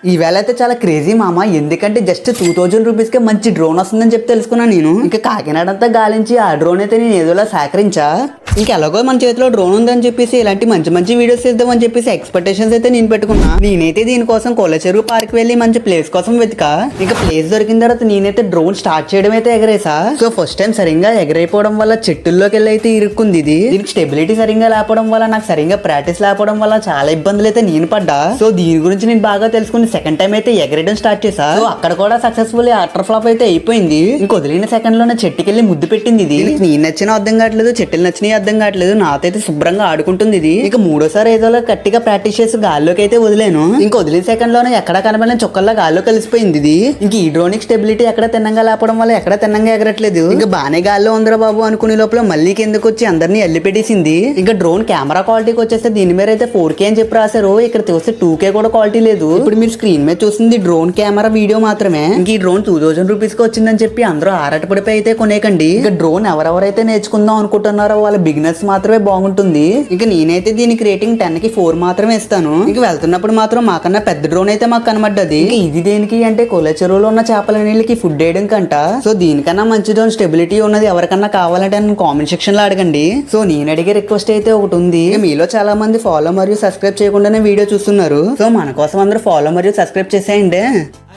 ఈవేళ అయితే చాలా క్రేజీ మామ. ఎందుకంటే జస్ట్ 2000 రూపీస్కే మంచి డ్రోన్ వస్తుందని చెప్పి తెలుసుకున్నాను నేను. ఇంకా కాకినాడ అంతా గాలించి ఆ డ్రోన్ అయితే నేను ఏదోలా సేకరించా. ఇంకా ఎలాగో మన చేతిలో డ్రోన్ ఉందని చెప్పేసి ఇలాంటి మంచి మంచి వీడియోస్ చేద్దామని చెప్పేసి ఎక్స్పెక్టేషన్స్ అయితే నేను పెట్టుకున్నా. నేనైతే దీనికోసం కొల్లచెరువు పార్క్ వెళ్ళి మంచి ప్లేస్ కోసం వెతికా. ఇంకా ప్లేస్ దొరికిన తర్వాత నేనైతే డ్రోన్ స్టార్ట్ చేయడం అయితే ఎగరేసా. సో ఫస్ట్ టైం సరిగ్గా ఎగరైపోవడం వల్ల చెట్టుల్లోకి వెళ్ళి అయితే ఇరుక్కుంది ఇది. దీనికి స్టెబిలిటీ సరిగ్గా లేకపోవడం వల్ల, నాకు సరిగ్గా ప్రాక్టీస్ లేకపోవడం వల్ల చాలా ఇబ్బందులు అయితే నేను పడ్డా. సో దీని గురించి నేను బాగా తెలుసుకుని సెకండ్ టైం అయితే ఎగరేయడం స్టార్ట్ చేసా. సో అక్కడ కూడా సక్సెస్ఫుల్ ఆటర్ ఫ్లాప్ అయితే అయిపోయింది. ఇంక వదిలిన సెకండ్ లోనే చెట్టుకెళ్ళి ముద్దు పెట్టింది ఇది. నేను నచ్చిన అర్థం కావట్లేదు, చెట్టులు నచ్చినవి అర్థం కావట్లేదు. నాతైతే శుభ్రంగా ఆడుకుంటుంది ఇది. ఇక మూడోసారి ఏదో గట్టిగా ప్రాక్టీస్ చేసి గాల్లోకి అయితే వదిలేను. ఇంక వదిలిన సెకండ్ లోనే ఎక్కడ కనబడిన చుక్కల్లా గాల్లో కలిసిపోయింది ఇది. ఇంక ఈ డ్రోనిక్ స్టెబిలిటీ ఎక్కడ తిన్నంగా లేపడం వల్ల ఎక్కడ తిన్నంగా ఎగరట్లేదు. ఇంకా బానే గాల్లో ఉందిరా బాబు అనుకునే లోపల మళ్ళీ కిందకు వచ్చి అందరినీ ఎల్లి పెట్టేసింది. ఇంకా డ్రోన్ కెమెరా క్వాలిటీకి వచ్చేస్తే దీని మీద అయితే 4K అని చెప్పి రాశారు. ఇక్కడ చూస్తే 2K కూడా క్వాలిటీ లేదు. ఇప్పుడు మీరు స్క్రీన్ మీద చూసింది డ్రోన్ కెమెరా వీడియో మాత్రమే. ఇంక ఈ డ్రోన్ 2000 రూపీస్ కి వచ్చిందని చెప్పి అందరూ ఆరాటపడిపోయి అయితే కొనేకండి. ఇంకా డ్రోన్ ఎవరెవరైతే నేర్చుకుందాం అనుకుంటున్నారో వాళ్ళ బిగినర్స్ మాత్రమే బాగుంటుంది. ఇంకా నేనైతే దీనికి రేటింగ్ 10కి 4 మాత్రమే ఇస్తాను. ఇంకా వెళ్తున్నప్పుడు మాత్రం మాకన్నా పెద్ద డ్రోన్ అయితే మాకు కనబడ్డది. ఇది దేనికి అంటే కొల చెరువులో ఉన్న చేపల నీళ్ళకి ఫుడ్ వేయడం కంట. సో దీనికన్నా మంచి డ్రోన్ స్టెబిలిటీ ఉన్నది ఎవరికన్నా కావాలంటే నన్ను కామెంట్ సెక్షన్ లో అడగండి. సో నేను అడిగే రిక్వెస్ట్ అయితే ఒకటి ఉంది. మీలో చాలా మంది ఫాలో మరియు సబ్స్క్రైబ్ చేయకుండానే వీడియో చూస్తున్నారు. సో మన కోసం అందరూ ఫాలో మరియు సబ్స్క్రైబ్ చేసేయండి.